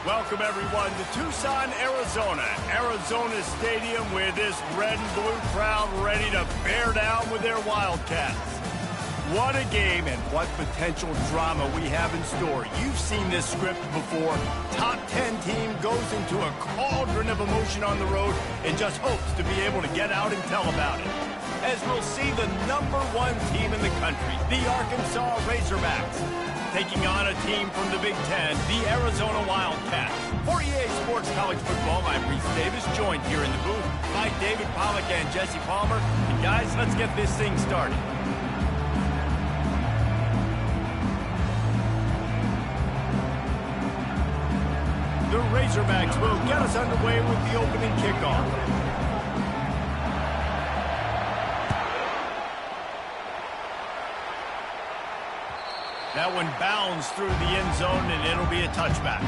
Welcome, everyone, to Tucson, Arizona. Arizona Stadium with this red and blue crowd ready to bear down with their Wildcats. What a game and what potential drama we have in store. You've seen this script before. Top 10 team goes into a cauldron of emotion on the road and just hopes to be able to get out and tell about it. As we'll see the #1 team in the country, the Arkansas Razorbacks, taking on a team from the Big Ten, the Arizona Wildcats. For EA Sports College Football, I'm Reese Davis, joined here in the booth by David Pollack and Jesse Palmer. And guys, let's get this thing started. The Razorbacks will get us underway with the opening kickoff. That one bounds through the end zone, and it'll be a touchback.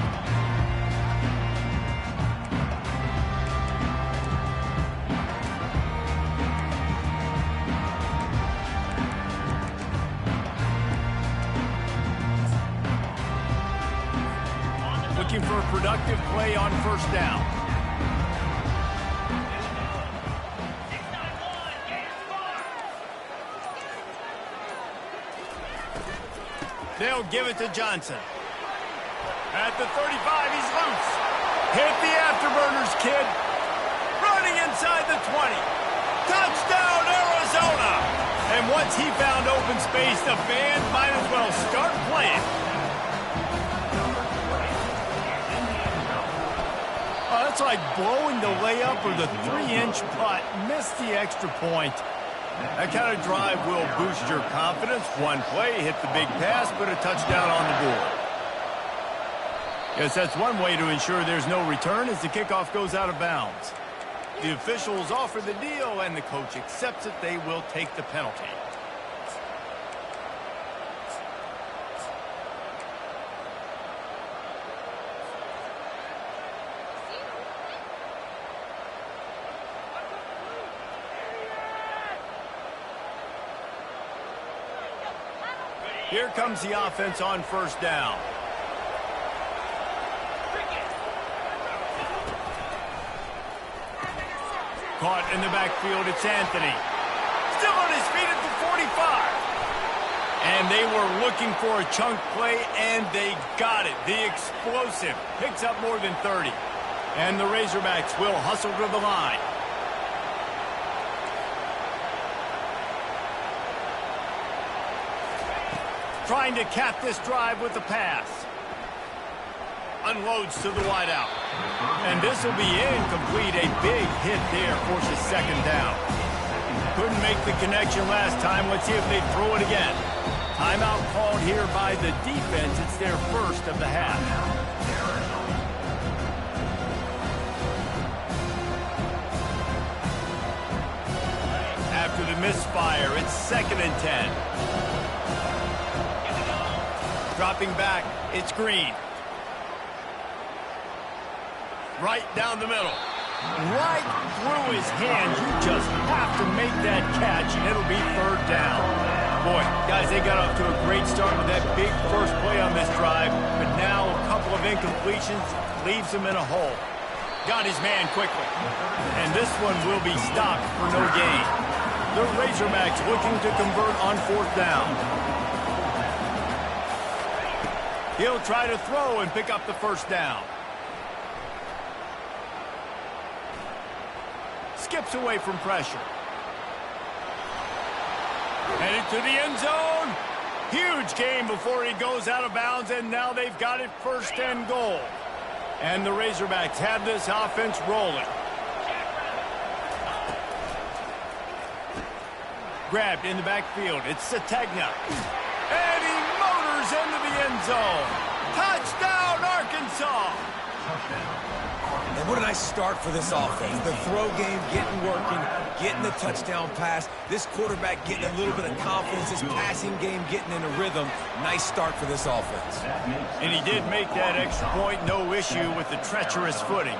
Looking for a productive play on first down. They'll give it to Johnson. At the 35, he's loose. Hit the afterburners, kid. Running inside the 20. Touchdown, Arizona! And once he found open space, the fans might as well start playing. Oh, that's like blowing the layup or the 3-inch putt. Missed the extra point. That kind of drive will boost your confidence. One play, hit the big pass, put a touchdown on the board. Yes, that's one way to ensure there's no return as the kickoff goes out of bounds. The officials offer the deal, and the coach accepts it. They will take the penalty. Here comes the offense on first down. Caught in the backfield, it's Anthony. Still on his feet at the 45. And they were looking for a chunk play, and they got it. The explosive picks up more than 30. And the Razorbacks will hustle to the line. Trying to cap this drive with a pass. Unloads to the wideout. And this will be incomplete. A big hit there forces second down. Couldn't make the connection last time. Let's see if they throw it again. Timeout called here by the defense. It's their first of the half. After the misfire, it's 2nd and 10. Dropping back, it's Green. Right down the middle. Right through his hands. You just have to make that catch, and it'll be 3rd down. Boy, guys, they got off to a great start with that big first play on this drive, but now a couple of incompletions leaves him in a hole. Got his man quickly. And this one will be stopped for no gain. The Razorbacks looking to convert on 4th down. He'll try to throw and pick up the first down. Skips away from pressure. Headed to the end zone. Huge gain before he goes out of bounds, and now they've got it 1st and goal. And the Razorbacks have this offense rolling. Grabbed in the backfield. It's Sategna. And he motors into the end zone. Touchdown, Arkansas! And what a nice start for this offense. The throw game getting working, getting the touchdown pass. This quarterback getting a little bit of confidence. This passing game getting in a rhythm. Nice start for this offense. And he did make that extra point. No issue with the treacherous footing.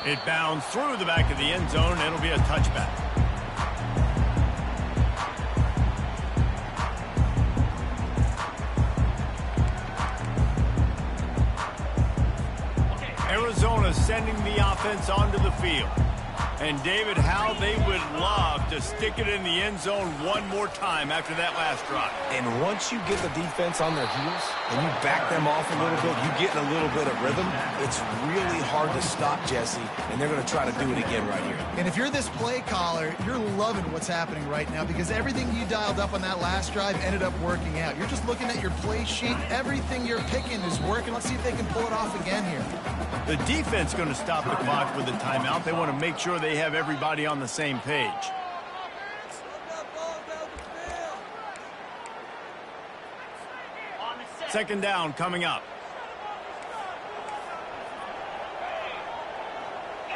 It bounds through the back of the end zone. It'll be a touchback. sending the offense onto the field. And, David, how they would love to stick it in the end zone one more time after that last drive. And once you get the defense on their heels and you back them off a little bit, you get in a little bit of rhythm, it's really hard to stop, Jesse, and they're going to try to do it again right here. And if you're this play caller, you're loving what's happening right now because everything you dialed up on that last drive ended up working out. You're just looking at your play sheet. Everything you're picking is working. Let's see if they can pull it off again here. The defense going to stop the clock with a timeout. They want to make sure they have everybody on the same page. Second down coming up.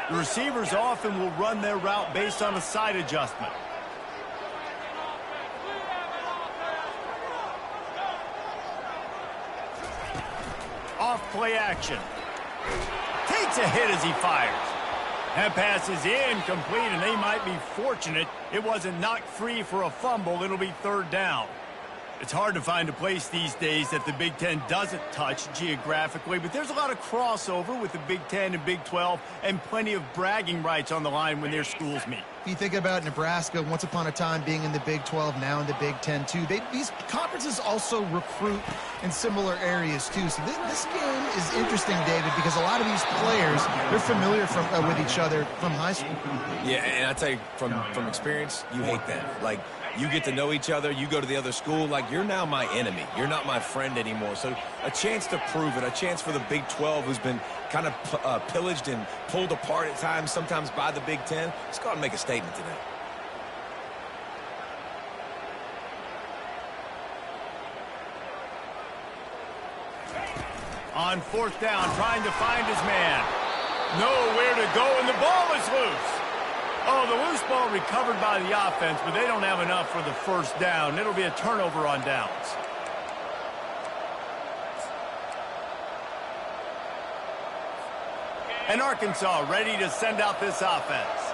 The receivers often will run their route based on a side adjustment. Off play action. Takes a hit as he fires. That pass is incomplete, and they might be fortunate it wasn't knocked free for a fumble. It'll be third down. It's hard to find a place these days that the Big Ten doesn't touch geographically, but there's a lot of crossover with the Big Ten and Big 12 and plenty of bragging rights on the line when their schools meet. You think about Nebraska once upon a time being in the Big 12, now in the Big 10 too. These conferences also recruit in similar areas too. So this game is interesting, David, because a lot of these players, they're familiar with each other from high school. Yeah, and I tell you from experience, you hate that. Like, you get to know each other, you go to the other school, like, you're now my enemy. You're not my friend anymore. So a chance to prove it, a chance for the Big 12, who's been kind of pillaged and pulled apart at times, sometimes by the Big 10. Let's go out and make a statement today. On fourth down, trying to find his man. Nowhere to go, and the ball is loose. Oh, the loose ball recovered by the offense, but they don't have enough for the first down. It'll be a turnover on downs. And Arkansas ready to send out this offense.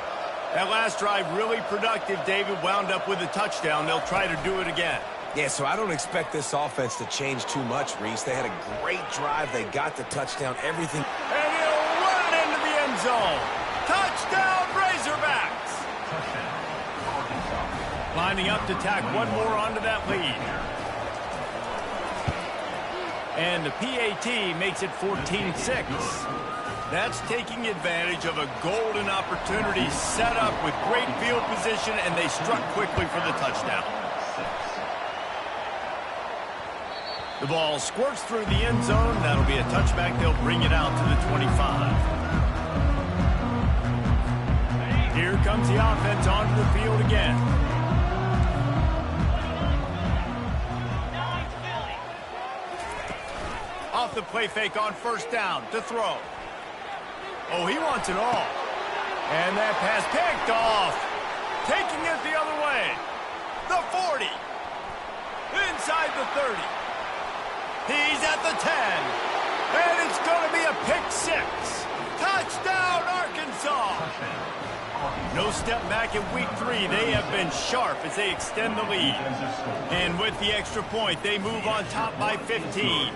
That last drive really productive. David wound up with a touchdown. They'll try to do it again. Yeah, so I don't expect this offense to change too much, Reese. They had a great drive. They got the touchdown, everything. And he'll run it into the end zone. Touchdown, Razorbacks! Lining up to tack one more onto that lead. And the PAT makes it 14-6. That's taking advantage of a golden opportunity set up with great field position, and they struck quickly for the touchdown. The ball squirts through the end zone. That'll be a touchback. They'll bring it out to the 25. Here comes the offense onto the field again. Off the play fake on first down to throw. Oh, he wants it all. And that pass picked off. Taking it the other way. The 40. Inside the 30. He's at the 10. And it's going to be a pick six. Touchdown, Arkansas. No step back in week 3. They have been sharp as they extend the lead. And with the extra point, they move on top by 15.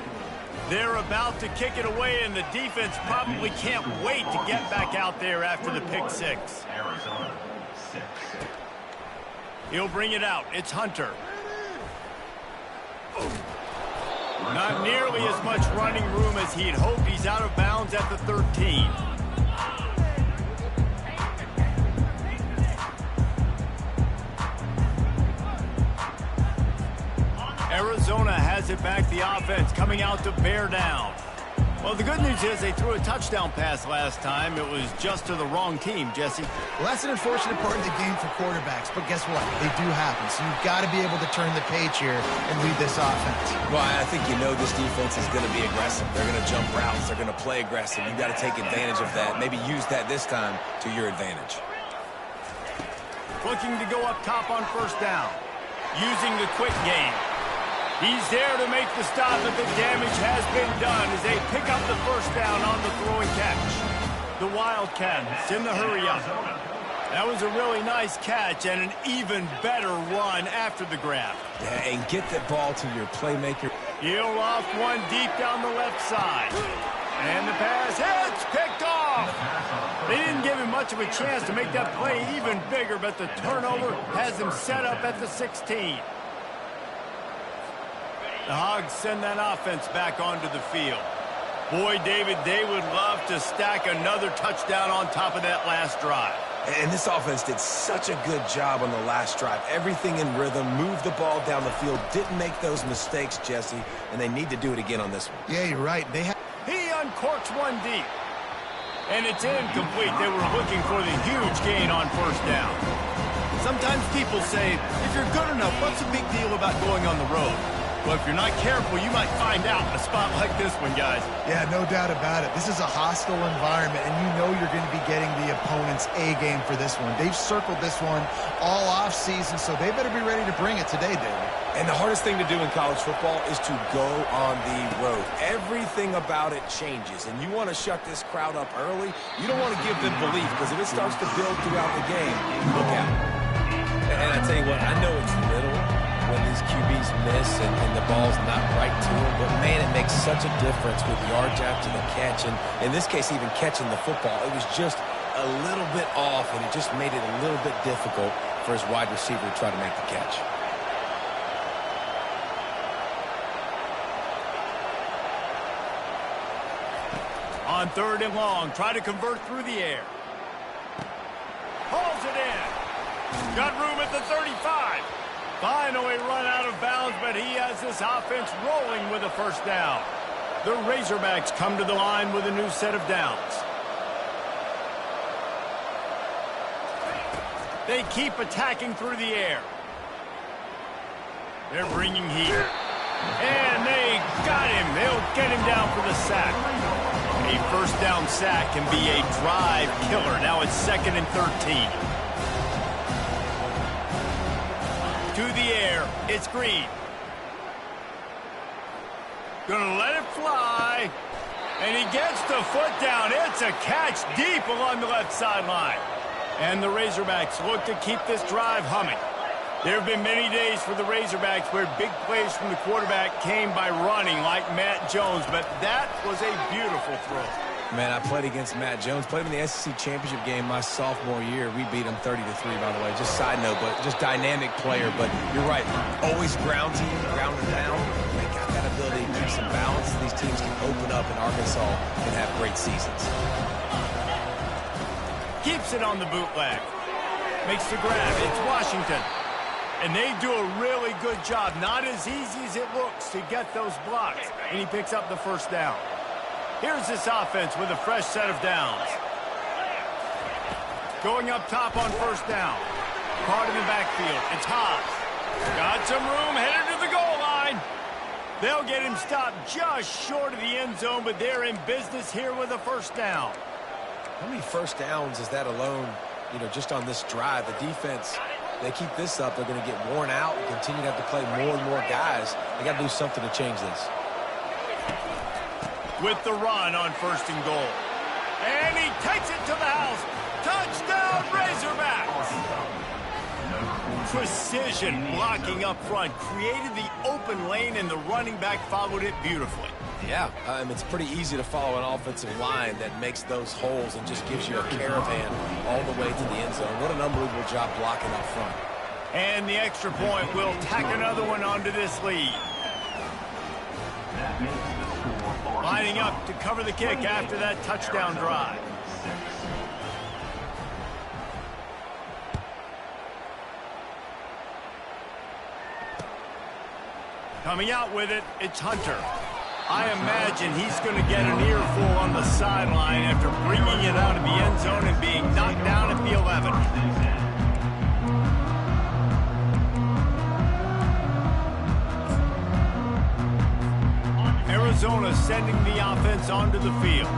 They're about to kick it away, and the defense probably can't wait to get back out there after the pick six. He'll bring it out. It's Hunter. Not nearly as much running room as he'd hoped. He's out of bounds at the 13. Arizona has it back, the offense coming out to bear down. Well, the good news is they threw a touchdown pass last time. It was just to the wrong team, Jesse. Well, that's an unfortunate part of the game for quarterbacks, but guess what? They do happen, so you've got to be able to turn the page here and lead this offense. Well, I think you know this defense is going to be aggressive. They're going to jump routes. They're going to play aggressive. You've got to take advantage of that. Maybe use that this time to your advantage. Looking to go up top on first down. Using the quick game. He's there to make the stop, but the damage has been done as they pick up the first down on the throwing catch. The Wildcats in the hurry-up. That was a really nice catch and an even better run after the grab. Yeah, and get the ball to your playmaker. He'll off one deep down the left side. And the pass hits, picked off. They didn't give him much of a chance to make that play even bigger, but the turnover has him set up at the 16. The Hogs send that offense back onto the field. Boy, David, they would love to stack another touchdown on top of that last drive. And this offense did such a good job on the last drive. Everything in rhythm, moved the ball down the field, didn't make those mistakes, Jesse, and they need to do it again on this one. Yeah, you're right. He uncorks one deep. And it's incomplete. They were looking for the huge gain on first down. Sometimes people say, if you're good enough, what's the big deal about going on the road? Well, if you're not careful, you might find out in a spot like this one, guys. Yeah, no doubt about it. This is a hostile environment, and you know you're going to be getting the opponent's A game for this one. They've circled this one all off season, so they better be ready to bring it today, David. And the hardest thing to do in college football is to go on the road. Everything about it changes, and you want to shut this crowd up early. You don't want to give them belief, because if it starts to build throughout the game, look out. And I tell you what, I know it's little when these QBs miss and the ball's not right to them, but man, it makes such a difference with yards after the catch, and in this case, even catching the football. It was just a little bit off, and it just made it a little bit difficult for his wide receiver to try to make the catch. On 3rd and long, try to convert through the air. Hauls it in. Got room at the 35. Finally run out of bounds, but he has this offense rolling with a first down. The Razorbacks come to the line with a new set of downs. They keep attacking through the air. They're bringing heat. And they got him. They'll get him down for the sack. A first down sack can be a drive killer. Now it's 2nd and 13. To the air, it's Green. Gonna let it fly. And he gets the foot down. It's a catch deep along the left sideline. And the Razorbacks look to keep this drive humming. There have been many days for the Razorbacks where big plays from the quarterback came by running like Matt Jones, but that was a beautiful throw. Man, I played against Matt Jones. Played in the SEC championship game my sophomore year. We beat him 30-3, by the way. Just side note, but just dynamic player. But you're right. Always ground team, ground and down. They got that ability to keep some balance. These teams can open up in Arkansas and have great seasons. Keeps it on the bootleg. Makes the grab. It's Washington. And they do a really good job. Not as easy as it looks to get those blocks. And he picks up the first down. Here's this offense with a fresh set of downs. Going up top on first down. Caught in the backfield. It's Hobbs. Got some room, headed to the goal line. They'll get him stopped just short of the end zone, but they're in business here with a first down. How many first downs is that alone, just on this drive? The defense, they keep this up, they're going to get worn out and continue to have to play more and more guys. They got to do something to change this. With the run on 1st and goal. And he takes it to the house. Touchdown, Razorbacks! Precision blocking up front. Created the open lane, and the running back followed it beautifully. Yeah, it's pretty easy to follow an offensive line that makes those holes and just gives you a caravan all the way to the end zone. What an unbelievable job blocking up front. And the extra point will tack another one onto this lead. Lining up to cover the kick after that touchdown drive. Coming out with it, it's Hunter. I imagine he's going to get an earful on the sideline after bringing it out of the end zone and being knocked down at the 11. Arizona sending the offense onto the field.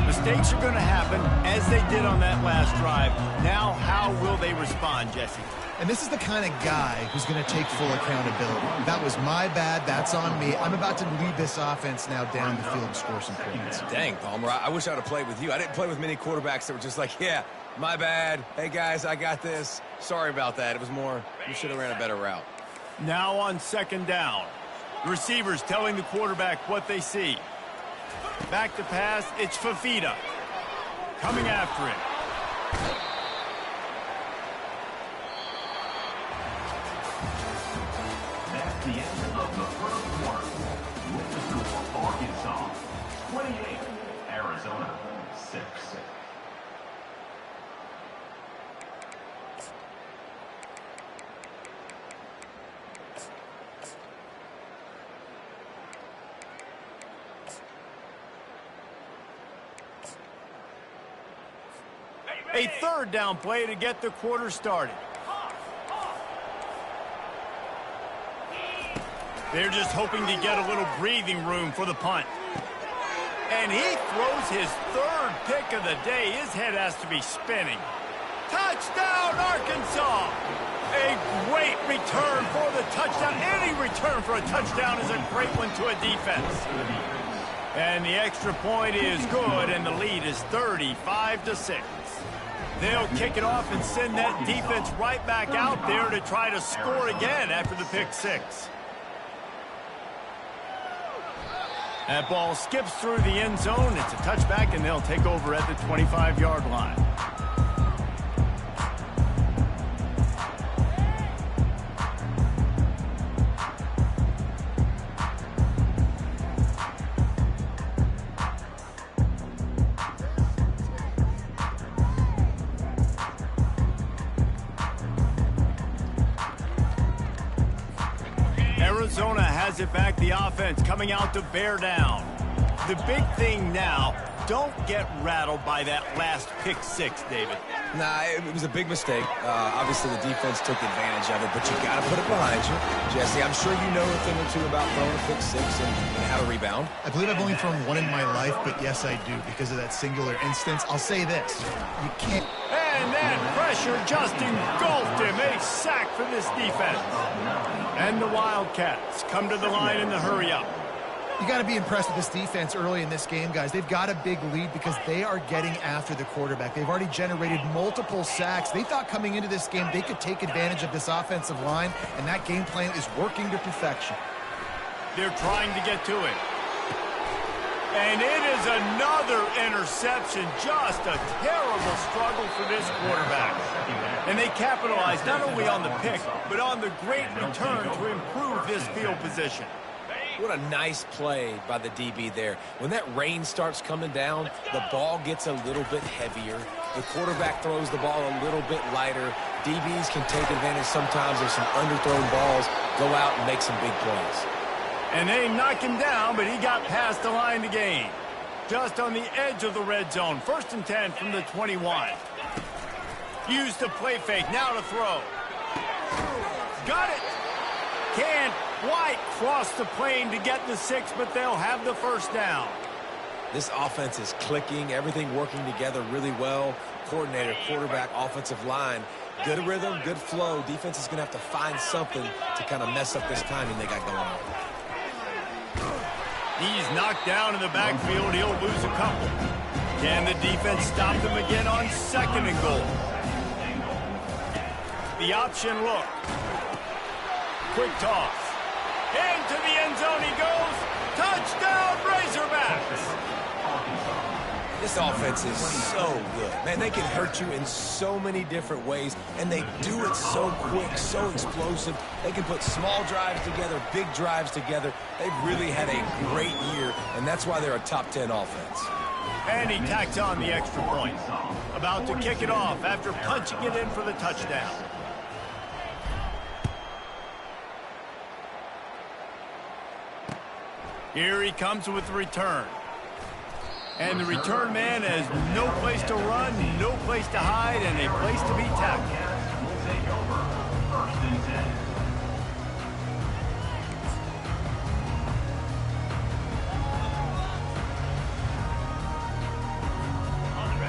Mistakes are going to happen, as they did on that last drive. Now, how will they respond, Jesse? And this is the kind of guy who's going to take full accountability. That was my bad. That's on me. I'm about to lead this offense now down the field and score some points. Dang, Palmer, I wish I'd have played with you. I didn't play with many quarterbacks that were just like, yeah, my bad. Hey, guys, I got this. Sorry about that. It was more, you should have ran a better route. Now on 2nd down. Receivers telling the quarterback what they see. Back to pass, it's Fafita. coming after it. That's the end of the first quarter. With the score, Arkansas 28, Arizona 6. A third down play to get the quarter started. They're just hoping to get a little breathing room for the punt. And he throws his third pick of the day. His head has to be spinning. Touchdown, Arkansas! A great return for the touchdown. Any return for a touchdown is a great one to a defense. And the extra point is good, and the lead is 35-6. They'll kick it off and send that defense right back out there to try to score again after the pick six. That ball skips through the end zone. It's a touchback, and they'll take over at the 25-yard line. Arizona has it back, the offense coming out to bear down. The big thing now, don't get rattled by that last pick six, David. Nah, it was a big mistake. Obviously, the defense took advantage of it, but you got to put it behind you. Jesse, I'm sure you know a thing or two about throwing a pick six and how to rebound. I believe I've only thrown one in my life, but yes, I do because of that singular instance. I'll say this. You can't... And that pressure just engulfed him. A sack for this defense. And the Wildcats come to the line in the hurry-up. You got to be impressed with this defense early in this game, guys. They've got a big lead because they are getting after the quarterback. They've already generated multiple sacks. They thought coming into this game they could take advantage of this offensive line, and that game plan is working to perfection. They're trying to get to it. And it is another interception. Just a terrible struggle for this quarterback. And they capitalized not only on the pick, but on the great return to improve this field position. What a nice play by the DB there. When that rain starts coming down, the ball gets a little bit heavier. The quarterback throws the ball a little bit lighter. DBs can take advantage sometimes of some underthrown balls, go out and make some big plays. And they knock him down, but he got past the line to gain. Just on the edge of the red zone. 1st and 10 from the 21. Use the play fake. Now to throw. Got it. Can't quite cross the plane to get the 6, but they'll have the first down. This offense is clicking. Everything working together really well. Coordinator, quarterback, offensive line. Good rhythm, good flow. Defense is going to have to find something to kind of mess up this timing they got going on. He's knocked down in the backfield. He'll lose a couple. Can the defense stop them again on 2nd and goal? The option look. Quick toss. Into the end zone he goes. Touchdown, Razorbacks! This offense is so good. Man, they can hurt you in so many different ways, and they do it so quick, so explosive. They can put small drives together, big drives together. They've really had a great year, and that's why they're a top 10 offense. And he tacks on the extra point. About to kick it off after punching it in for the touchdown. Here he comes with the return. And the return man has no place to run, no place to hide, and a place to be tackled. Will take over 1st and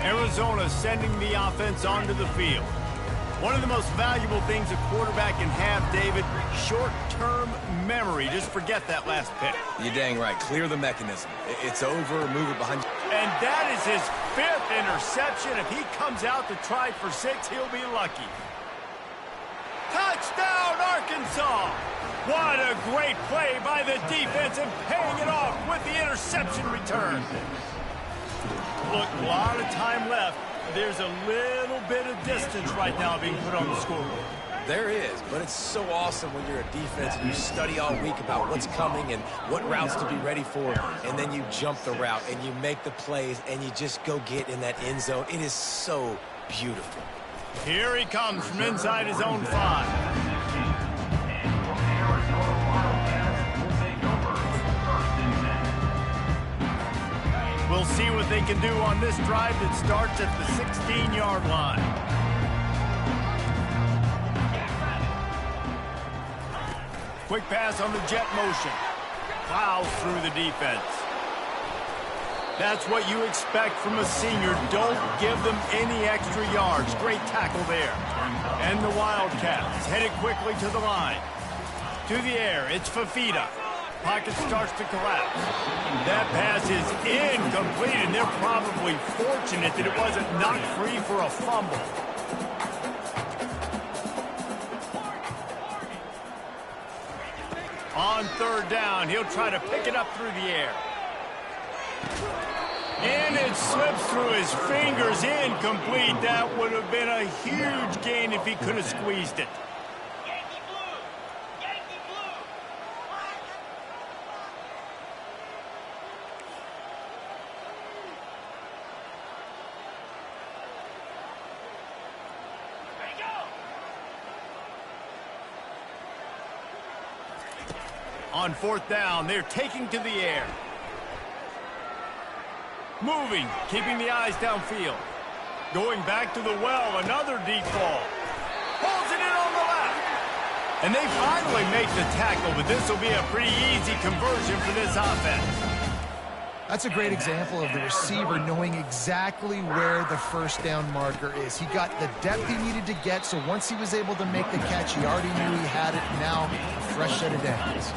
10. Arizona sending the offense onto the field. One of the most valuable things a quarterback can have, David, short-term memory. Just forget that last pick. You're dang right. Clear the mechanism. It's over. Move it behind you. And that is his 5th interception. If he comes out to try for 6, he'll be lucky. Touchdown, Arkansas! What a great play by the defense and paying it off with the interception return. Look, a lot of time left. There's a little bit of distance right now being put on the scoreboard. There is, but it's so awesome when you're a defense and you study all week about what's coming and what routes to be ready for, and then you jump the route and you make the plays and you just go get in that end zone. It is so beautiful. Here he comes from inside his own 5. We'll see what they can do on this drive that starts at the 16-yard line. Quick pass on the jet motion. Plows through the defense. That's what you expect from a senior. Don't give them any extra yards. Great tackle there. And the Wildcats headed quickly to the line. To the air, it's Fafita. Pocket starts to collapse. That pass is incomplete, and they're probably fortunate that it wasn't knocked free for a fumble. On 3rd down, he'll try to pick it up through the air. And it slips through his fingers, incomplete. That would have been a huge gain if he could have squeezed it. On 4th down, they're taking to the air. Moving, keeping the eyes downfield. Going back to the well, another deep ball. Pulls it in on the left. And they finally make the tackle, but this will be a pretty easy conversion for this offense. That's a great example of the receiver knowing exactly where the 1st down marker is. He got the depth he needed to get, so once he was able to make the catch, he already knew he had it. Now, a fresh set of downs.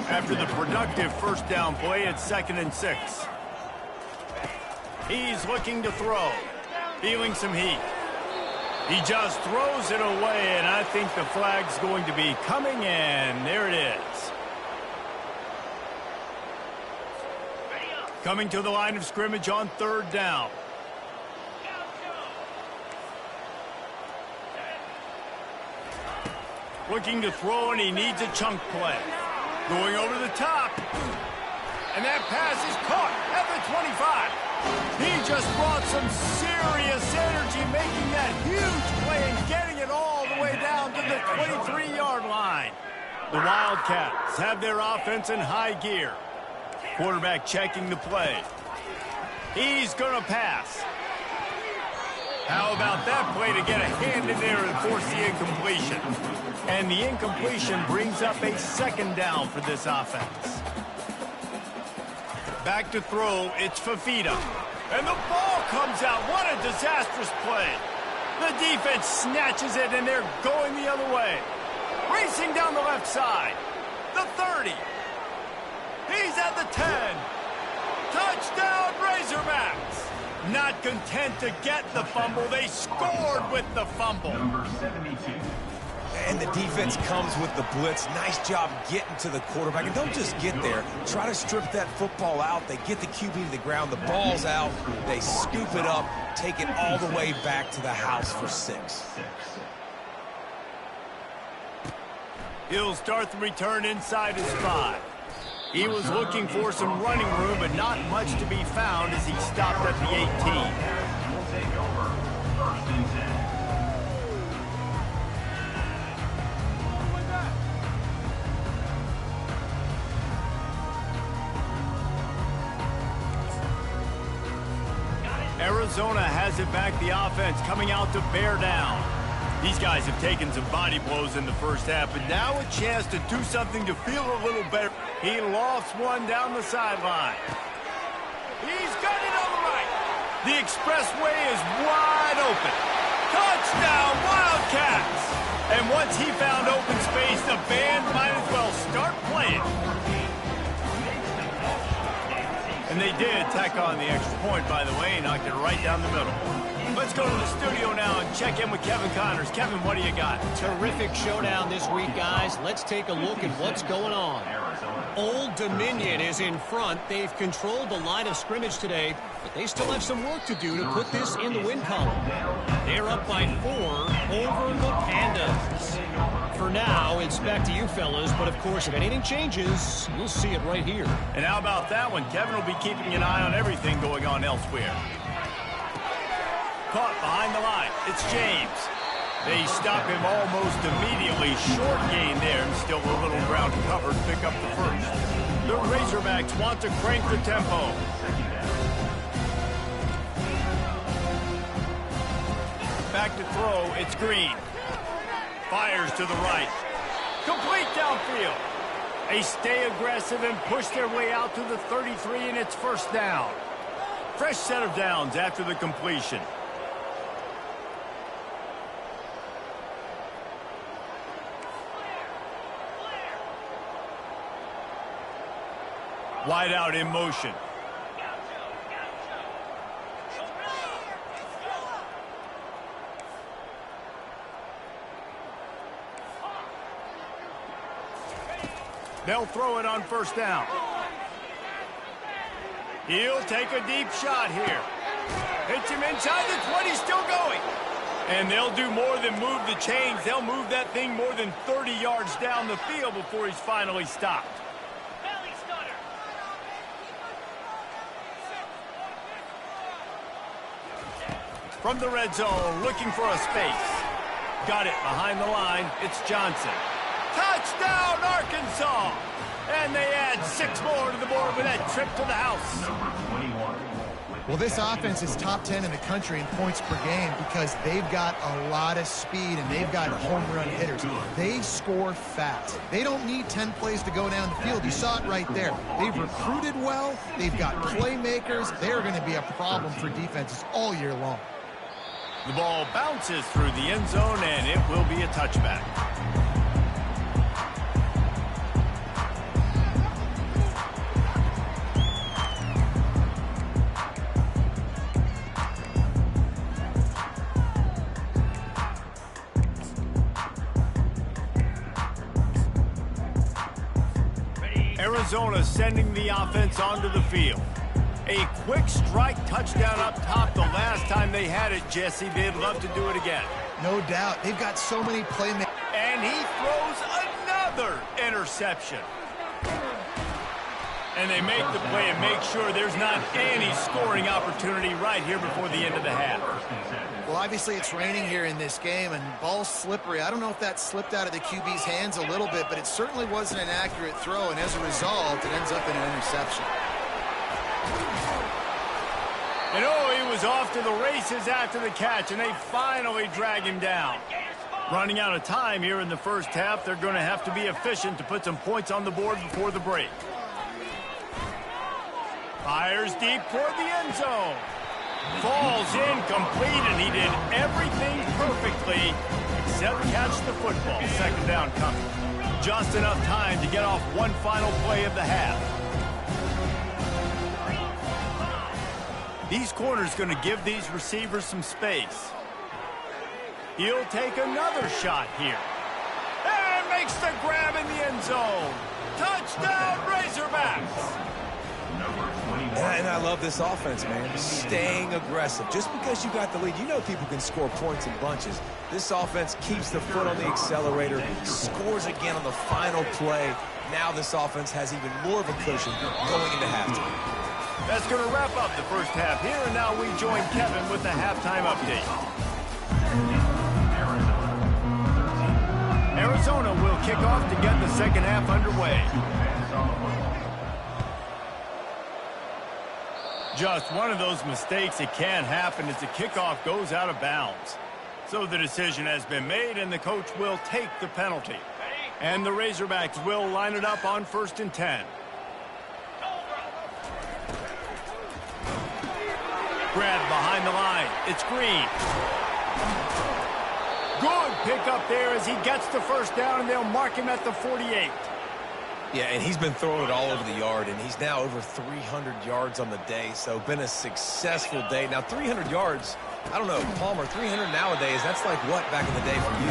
After the productive 1st down play, it's 2nd and 6. He's looking to throw, feeling some heat. He just throws it away, and I think the flag's going to be coming in. There it is. Coming to the line of scrimmage on 3rd down. Looking to throw, and he needs a chunk play. Going over the top. And that pass is caught at the 25. He just brought some serious energy, making that huge play and getting it all the way down to the 23-yard line. The Wildcats have their offense in high gear. Quarterback checking the play. He's going to pass. How about that play to get a hand in there and force the incompletion? And the incompletion brings up a 2nd down for this offense. Back to throw, it's Fafita. And the ball comes out. What a disastrous play. The defense snatches it, and they're going the other way. Racing down the left side. The 30. He's at the 10. Touchdown, Razorbacks. Not content to get the fumble, they scored with the fumble. Number 72. And the defense comes with the blitz. Nice job getting to the quarterback. And don't just get there. Try to strip that football out. They get the QB to the ground. The ball's out. They scoop it up, take it all the way back to the house for 6. He'll start the return inside his 5. He was looking for some running room, but not much to be found as he stopped at the 18. Will take over 1st and 10. Arizona has it back, the offense coming out to bear down. These guys have taken some body blows in the 1st half, but now a chance to do something to feel a little better. He lost one down the sideline. He's got it on the right. The expressway is wide open. Touchdown, Wildcats! And once he found open space, the band might as well start playing. And they did tack on the extra point, by the way, and knocked it right down the middle. Let's go to the studio now and check in with Kevin Connors. Kevin, what do you got? Terrific showdown this week, guys. Let's take a look at what's going on. Old Dominion is in front. They've controlled the line of scrimmage today, but they still have some work to do to put this in the win column. They're up by 4 over the Pandas. For now, it's back to you fellas, but of course, if anything changes, you'll see it right here. And how about that one? Kevin will be keeping an eye on everything going on elsewhere. Caught behind the line. It's James. They stop him almost immediately. Short gain there, and still a little ground covered. Pick up the first. The Razorbacks want to crank the tempo. Back to throw. It's Green. Fires to the right. Complete downfield. They stay aggressive and push their way out to the 33, and it's first down. Fresh set of downs after the completion. Wide out in motion. They'll throw it on first down. He'll take a deep shot here. Hits him inside the 20, still going. And they'll do more than move the chains. They'll move that thing more than 30 yards down the field before he's finally stopped. From the red zone, looking for a space. Got it behind the line. It's Johnson. Touchdown, Arkansas! And they add 6 more to the board with that trip to the house. Well, this offense is top 10 in the country in points per game because they've got a lot of speed and they've got home run hitters. They score fast. They don't need 10 plays to go down the field. You saw it right there. They've recruited well. They've got playmakers. They're going to be a problem for defenses all year long. The ball bounces through the end zone, and it will be a touchback. Arizona sending the offense onto the field. A quick strike touchdown up top the last time they had it, Jesse. They'd love to do it again. No doubt. They've got so many playmakers. And he throws another interception. And they make the play and make sure there's not any scoring opportunity right here before the end of the half. Well, obviously it's raining here in this game, and ball's slippery. I don't know if that slipped out of the QB's hands a little bit, but it certainly wasn't an accurate throw, and as a result, it ends up in an interception. And oh, he was off to the races after the catch, and they finally drag him down. Running out of time here in the first half, they're going to have to be efficient to put some points on the board before the break. Fires deep toward the end zone. Falls incomplete, and he did everything perfectly except catch the football. Second down coming. Just enough time to get off one final play of the half. These corners going to give these receivers some space. He'll take another shot here. And makes the grab in the end zone. Touchdown, Razorbacks! And I love this offense, man. Staying aggressive. Just because you got the lead, you know people can score points in bunches. This offense keeps the foot on the accelerator, scores again on the final play. Now this offense has even more of a cushion going into halftime. That's going to wrap up the first half here, and now we join Kevin with the halftime update. Arizona will kick off to get the second half underway. Just one of those mistakes that can happen as the kickoff goes out of bounds. So the decision has been made, and the coach will take the penalty. And the Razorbacks will line it up on 1st and 10. Grab behind the line. It's Green. Good pick up there as he gets the first down, and they'll mark him at the 48. Yeah, and he's been throwing it all over the yard, and he's now over 300 yards on the day, so been a successful day. Now, 300 yards I don't know, Palmer, 300 nowadays, that's like what back in the day for you?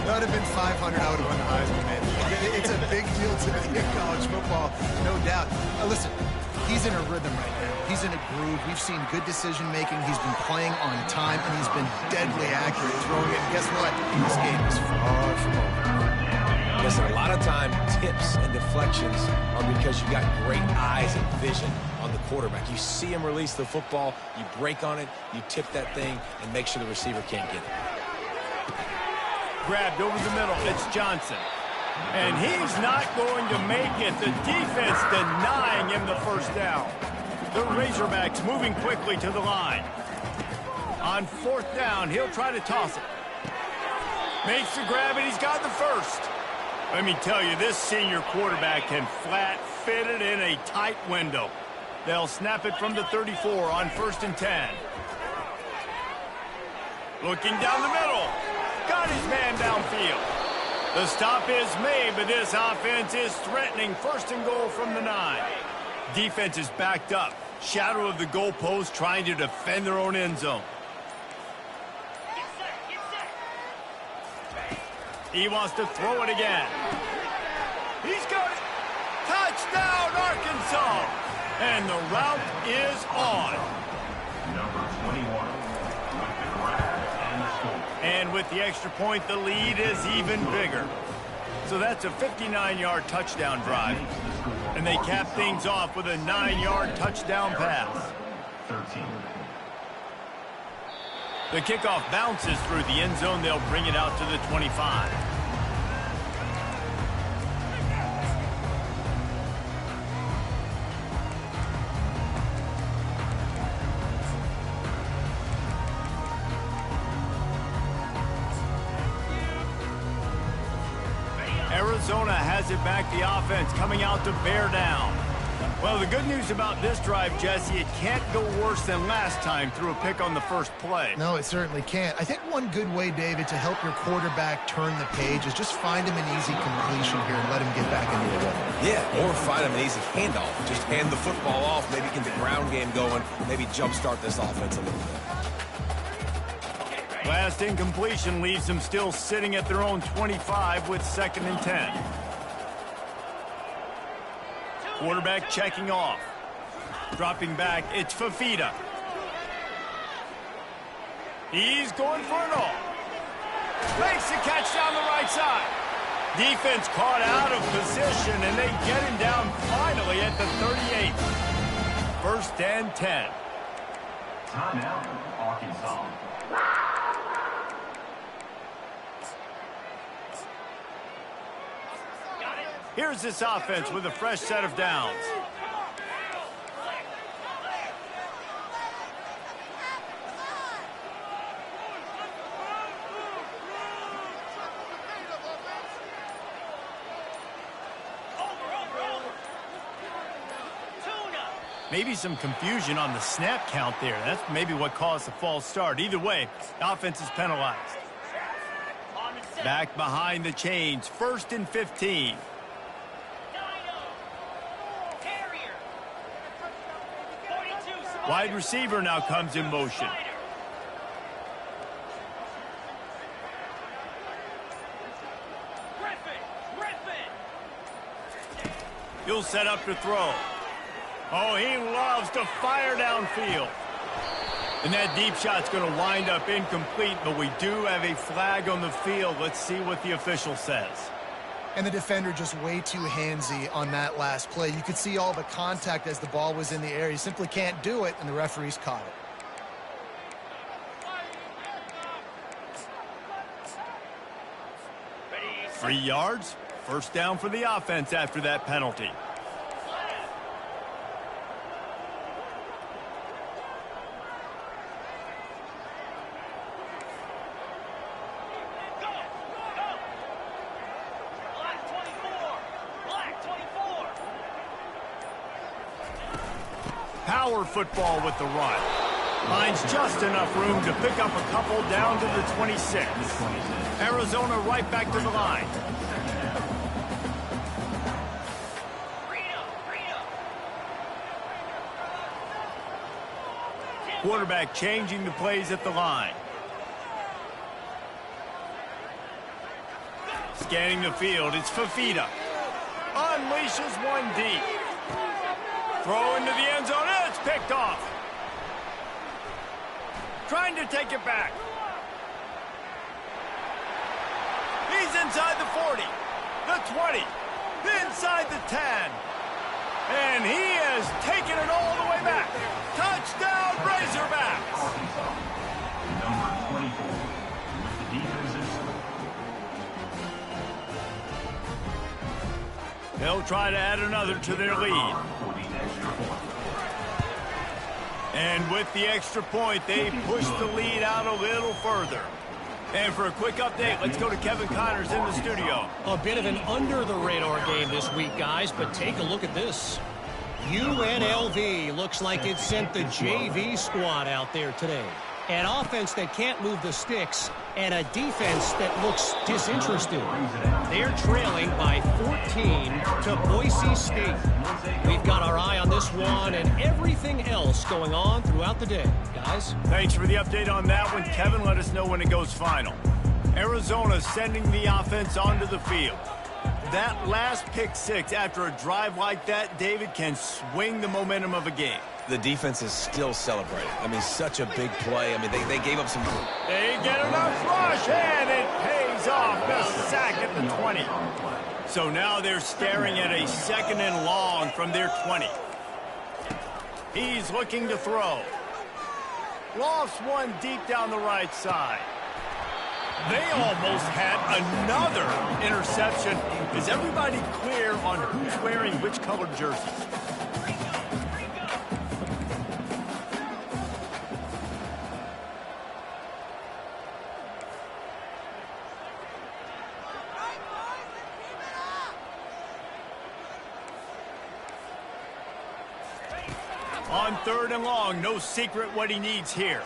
That would have been 500. I would have won the Heisman, man. It's a big deal today in college football, no doubt. Listen, he's in a rhythm right now. He's in a groove. We've seen good decision-making. He's been playing on time, and he's been deadly accurate throwing it. And guess what? This game is far from over. Listen, a lot of time, tips and deflections are because you got great eyes and vision on the quarterback. You see him release the football, you break on it, you tip that thing, and make sure the receiver can't get it. Grabbed over the middle. It's Johnson. And he's not going to make it. The defense denying him the first down. The Razorbacks moving quickly to the line. On fourth down, he'll try to toss it. Makes the grab, and he's got the first. Let me tell you, this senior quarterback can flat fit it in a tight window. They'll snap it from the 34 on 1st and 10. Looking down the middle. Got his man downfield. The stop is made, but this offense is threatening 1st and goal from the 9. Defense is backed up. Shadow of the goalpost trying to defend their own end zone. He wants to throw it again. He's got it. Touchdown, Arkansas. And the route is on. Number 21 with the grab and the score. And with the extra point, the lead is even bigger. So that's a 59-yard touchdown drive. And they cap things off with a 9-yard touchdown pass. 13. The kickoff bounces through the end zone. They'll bring it out to the 25. Arizona has it back. The offense coming out to bear down. Well, the good news about this drive, Jesse, it can't go worse than last time through a pick on the first play. No, it certainly can't. I think one good way, David, to help your quarterback turn the page is just find him an easy completion here and let him get back into the rhythm. Yeah, or find him an easy handoff. Just hand the football off, maybe get the ground game going, maybe jumpstart this offense a little bit. Last incompletion leaves them still sitting at their own 25 with 2nd and 10. Quarterback checking off. Dropping back, it's Fafita. He's going for it all. Makes the catch down the right side. Defense caught out of position, and they get him down finally at the 38. 1st and 10. Timeout, Arkansas. Here's this offense with a fresh set of downs. Maybe some confusion on the snap count there. That's maybe what caused the false start. Either way, offense is penalized. Back behind the chains, 1st and 15. Wide receiver now comes in motion. He'll set up to throw. Oh, he loves to fire downfield. And that deep shot's going to wind up incomplete, but we do have a flag on the field. Let's see what the official says. And the defender just way too handsy on that last play. You could see all the contact as the ball was in the air. He simply can't do it, and the referees caught it. 3 yards. 1st down for the offense after that penalty. Power football with the run. Finds just enough room to pick up a couple down to the 26. Arizona right back to the line. Quarterback changing the plays at the line. Scanning the field, it's Fafita. Unleashes one deep. Throw into the end zone, and it's picked off. Trying to take it back. He's inside the 40, the 20, inside the 10. And he has taken it all the way back. Touchdown, Razorbacks! Number 24 with the defensive score. They'll try to add another to their lead. For the extra point. And with the extra point, they push the lead out a little further. And for a quick update, let's go to Kevin Connors in the studio. A bit of an under-the-radar game this week, guys, but take a look at this. UNLV looks like it sent the JV squad out there today. An offense that can't move the sticks, and a defense that looks disinterested. They're trailing by 14 to Boise State. We've got our eye on this one and everything else going on throughout the day. Guys? Thanks for the update on that one. Kevin, let us know when it goes final. Arizona sending the offense onto the field. That last pick six after a drive like that, David, can swing the momentum of a game. The defense is still celebrating. I mean, such a big play. I mean, they gave up some... They get enough rush, and it pays off. The sack at the 20. So now they're staring at a 2nd and long from their 20. He's looking to throw. Lofts one deep down the right side. They almost had another interception. Is everybody clear on who's wearing which colored jersey? On 3rd and long, no secret what he needs here.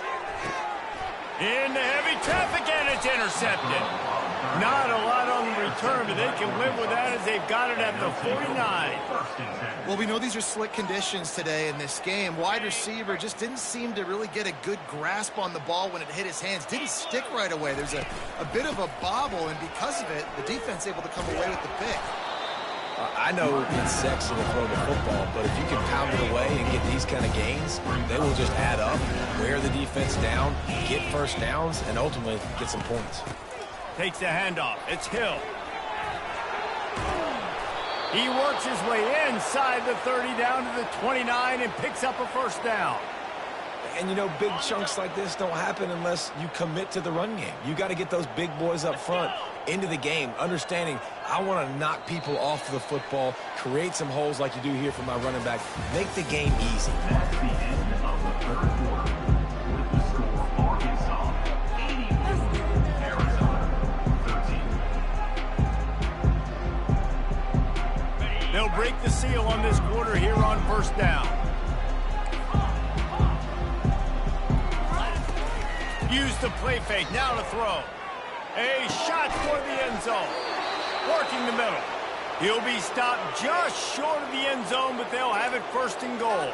Into heavy traffic, and it's intercepted. Not a lot on the return, but they can live with that as they've got it at the 49. Well, we know these are slick conditions today in this game. Wide receiver just didn't seem to really get a good grasp on the ball when it hit his hands. Didn't stick right away. There's a bit of a bobble, and because of it, the defense able to come away with the pick. I know it's sexy to throw the football, but if you can pound it away and get these kind of gains, they will just add up, wear the defense down, get first downs, and ultimately get some points. Takes the handoff. It's Hill. He works his way inside the 30 down to the 29 and picks up a first down. And, you know, big chunks like this don't happen unless you commit to the run game. You got to get those big boys up front into the game, understanding I want to knock people off the football, create some holes like you do here for my running back, make the game easy. That's the end of the 3rd quarter. With the score, Arkansas 81, Arizona 13. They'll break the seal on this quarter here on 1st down. Use the play fake, now to throw. A shot for the end zone. Working the middle. He'll be stopped just short of the end zone, but they'll have it 1st and goal.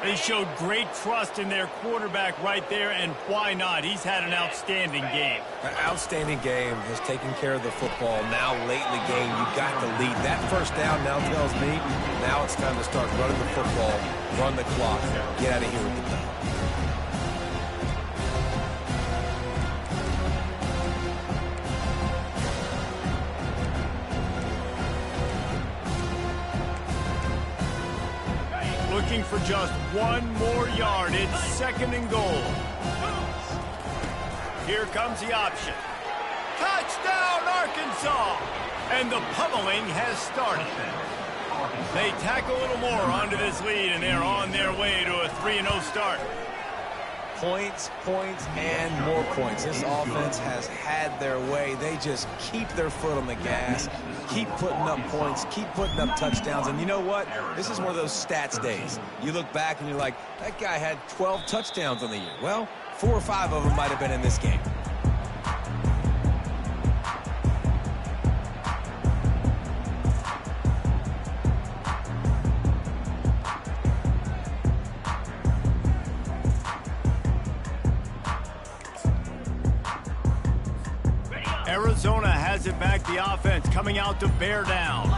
They showed great trust in their quarterback right there, and why not? He's had an outstanding game. An outstanding game, has taken care of the football. Now, late in the game, you got the lead. That first down now tells me now it's time to start running the football, run the clock, get out of here with the done. Looking for just one more yard. It's 2nd and goal. Here comes the option. Touchdown, Arkansas! And the pummeling has started. They tack a little more onto this lead, and they're on their way to a 3-0 start. Points, points, and more points. This offense has had their way. They just keep their foot on the gas, keep putting up points, keep putting up touchdowns. And you know what? This is one of those stats days. You look back and you're like, that guy had 12 touchdowns on the year. Well, 4 or 5 of them might have been in this game. Arizona has it back, the offense coming out to bear down.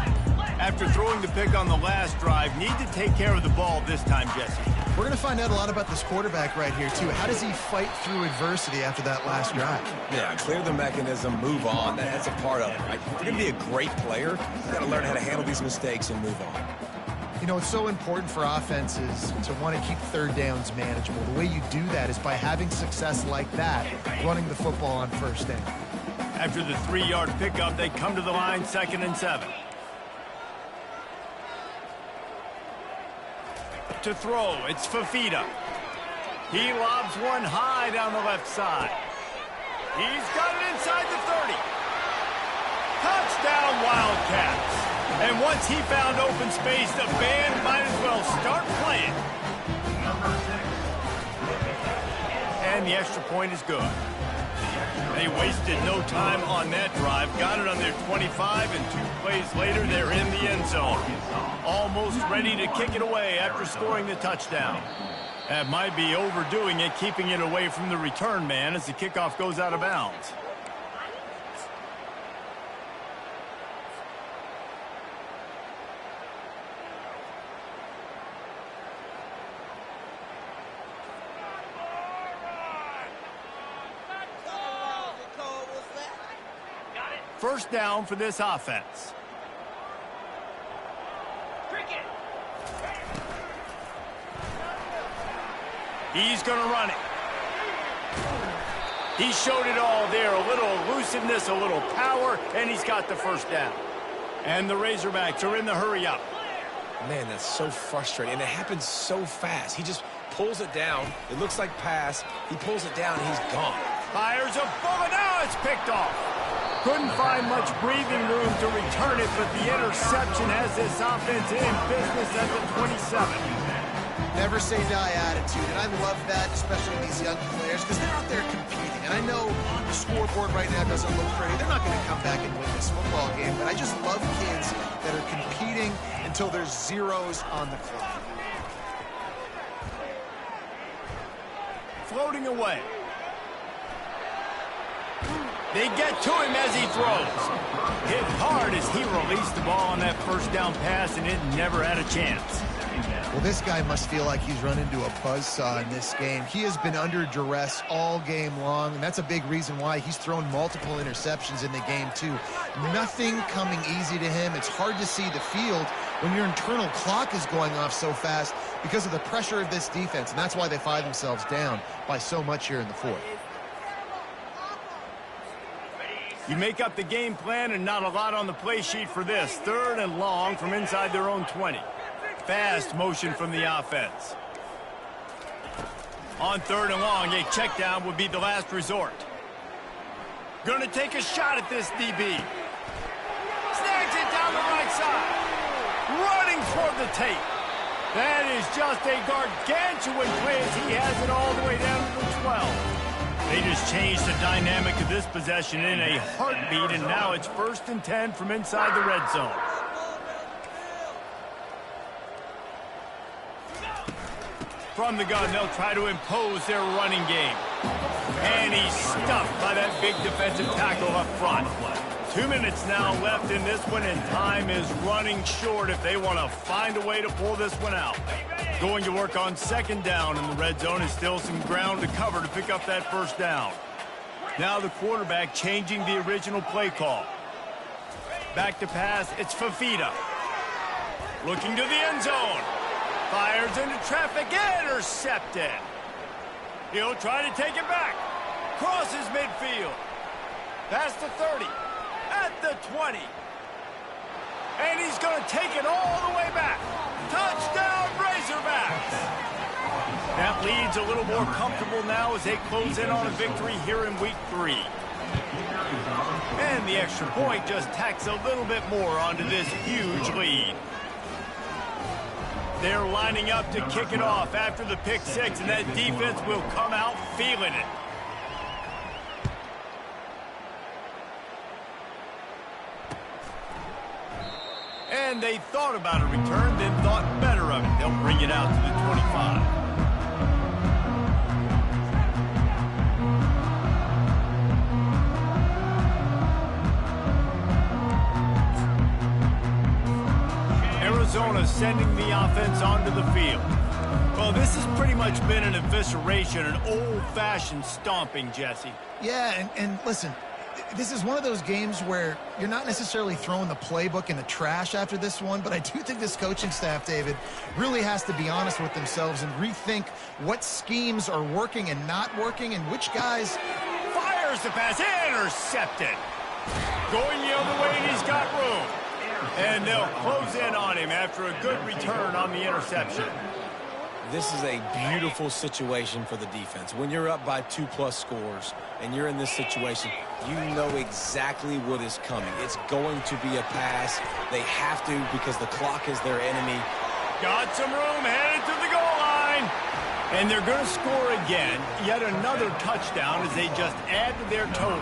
After throwing the pick on the last drive, need to take care of the ball this time, Jesse. We're going to find out a lot about this quarterback right here, too. How does he fight through adversity after that last drive? Yeah, clear the mechanism, move on. That's a part of it, right? If you're going to be a great player, you've got to learn how to handle these mistakes and move on. You know, it's so important for offenses to want to keep third downs manageable. The way you do that is by having success like that, running the football on first down. After the 3-yard pickup, they come to the line, 2nd and 7. To throw, it's Fafita. He lobs one high down the left side. He's got it inside the 30. Touchdown, Wildcats. And once he found open space, the band might as well start playing. And the extra point is good. They wasted no time on that drive. Got it on their 25, and 2 plays later, they're in the end zone. Almost ready to kick it away after scoring the touchdown. That might be overdoing it, keeping it away from the return man as the kickoff goes out of bounds. First down for this offense. He's going to run it. He showed it all there. A little elusiveness, a little power, and he's got the first down. And the Razorbacks are in the hurry-up. Man, that's so frustrating, and it happens so fast. He just pulls it down. It looks like pass. He pulls it down, and he's gone. Fires a bullet. Now it's picked off. Couldn't find much breathing room to return it, but the interception has this offense in business at the 27. Never say die attitude, and I love that, especially these young players, because they're out there competing. And I know the scoreboard right now doesn't look pretty. They're not going to come back and win this football game, but I just love kids that are competing until there's zeros on the clock. Floating away. They get to him as he throws. Hit hard as he released the ball on that first down pass, and it never had a chance. Well, this guy must feel like he's run into a buzzsaw in this game. He has been under duress all game long, and that's a big reason why he's thrown multiple interceptions in the game, too. Nothing coming easy to him. It's hard to see the field when your internal clock is going off so fast because of the pressure of this defense, and that's why they find themselves down by so much here in the fourth. You make up the game plan, and not a lot on the play sheet for this. 3rd and long from inside their own 20. Fast motion from the offense. On 3rd and long, a check down would be the last resort. Gonna take a shot at this DB. Snags it down the right side. Running toward the tape. That is just a gargantuan play as he has it all the way down to the 12. They just changed the dynamic of this possession in a heartbeat, and now it's 1st and 10 from inside the red zone. From the gun, they'll try to impose their running game. And he's stuffed by that big defensive tackle up front. 2 minutes now left in this one, and time is running short if they want to find a way to pull this one out. Going to work on 2nd down in the red zone, is still some ground to cover to pick up that first down. Now the quarterback changing the original play call. Back to pass, it's Fafita. Looking to the end zone. Fires into traffic, intercepted. He'll try to take it back. Crosses midfield. Past the 30. At the 20. And he's going to take it all the way back. Touchdown, Razorbacks. That lead's a little more comfortable now as they close in on a victory here in week 3. And the extra point just tacks a little bit more onto this huge lead. They're lining up to kick it off after the pick 6, and that defense will come out feeling it. And they thought about a return, then thought better of it. They'll bring it out to the 25. Arizona sending the offense onto the field. Well, this has pretty much been an evisceration, an old-fashioned stomping, Jesse. Yeah, and listen, this is one of those games where you're not necessarily throwing the playbook in the trash after this one, but I do think this coaching staff, David, really has to be honest with themselves and rethink what schemes are working and not working and which guys... Fires the pass, intercepted. Going the other way, and he's got room. And they'll close in on him after a good return on the interception. This is a beautiful situation for the defense. When you're up by 2+ scores and you're in this situation, you know exactly what is coming. It's going to be a pass. They have to because the clock is their enemy. Got some room, headed to the goal line. And they're going to score again. Yet another touchdown as they just add to their total.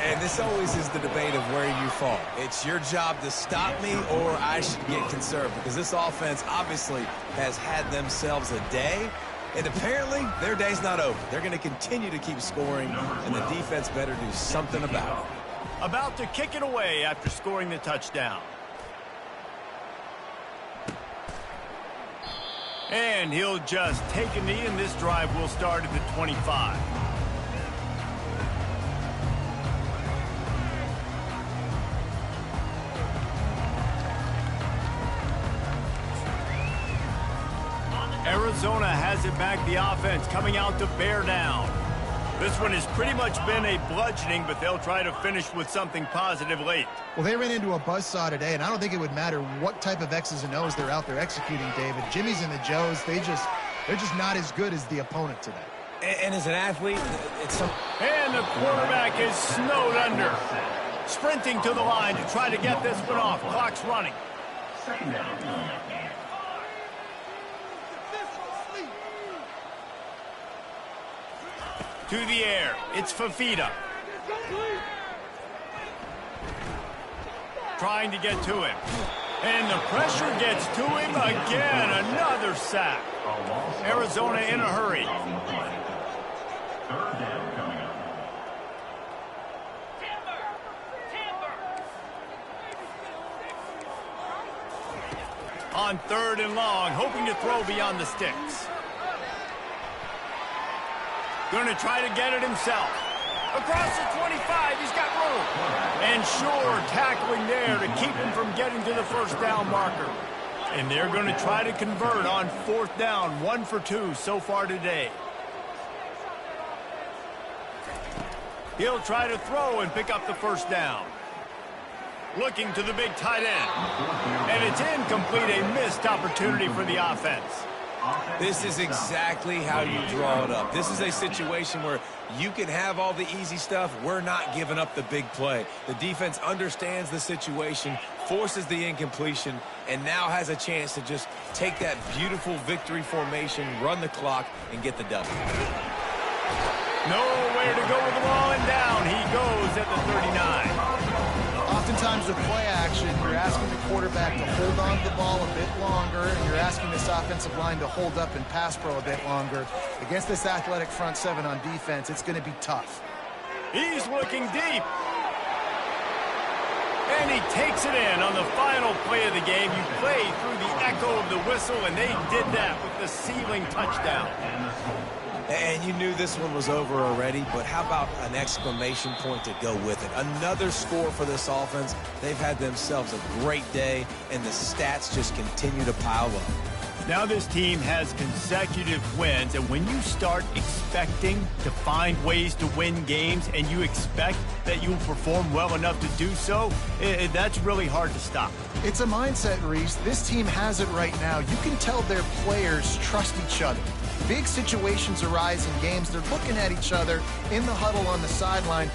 And this always is the debate of where you fall. It's your job to stop me or I should get conserved because this offense obviously has had themselves a day, and apparently their day's not over. They're going to continue to keep scoring, and the defense better do something about it. About to kick it away after scoring the touchdown. And he'll just take a knee, and this drive will start at the 25. Arizona has it back, the offense coming out to bear down. This one has pretty much been a bludgeoning, but they'll try to finish with something positive late. Well, they ran into a buzzsaw today, and I don't think it would matter what type of X's and O's they're out there executing, David. Jimmy's and the Joes, they're just not as good as the opponent today. And as an athlete, it's some... And the quarterback is snowed under. Sprinting to the line to try to get this one off. Clock's running. Second down. To the air, it's Fafita. Trying to get to him. And the pressure gets to him again. Another sack. Arizona in a hurry. Third down coming up. On 3rd and long, hoping to throw beyond the sticks. Going to try to get it himself. Across the 25, he's got room. And sure, tackling there to keep him from getting to the first down marker. And they're going to try to convert on 4th down, 1 for 2 so far today. He'll try to throw and pick up the first down. Looking to the big tight end. And it's incomplete, a missed opportunity for the offense. This is exactly how you draw it up. This is a situation where you can have all the easy stuff. We're not giving up the big play. The defense understands the situation, forces the incompletion, and now has a chance to just take that beautiful victory formation, run the clock, and get the W. Nowhere to go with the ball, and down he goes at the 39. Oftentimes with play action, you're asking the quarterback to hold on to the ball a bit longer, and you're asking this offensive line to hold up and pass pro a bit longer. Against this athletic front seven on defense, it's going to be tough. He's looking deep. And he takes it in on the final play of the game. You play through the echo of the whistle, and they did that with the ceiling touchdown. And you knew this one was over already, but how about an exclamation point to go with it? Another score for this offense. They've had themselves a great day, and the stats just continue to pile up. Now this team has consecutive wins, and when you start expecting to find ways to win games and you expect that you'll perform well enough to do so, that's really hard to stop. It's a mindset, Reese. This team has it right now. You can tell their players trust each other. Big situations arise in games. They're looking at each other in the huddle on the sideline.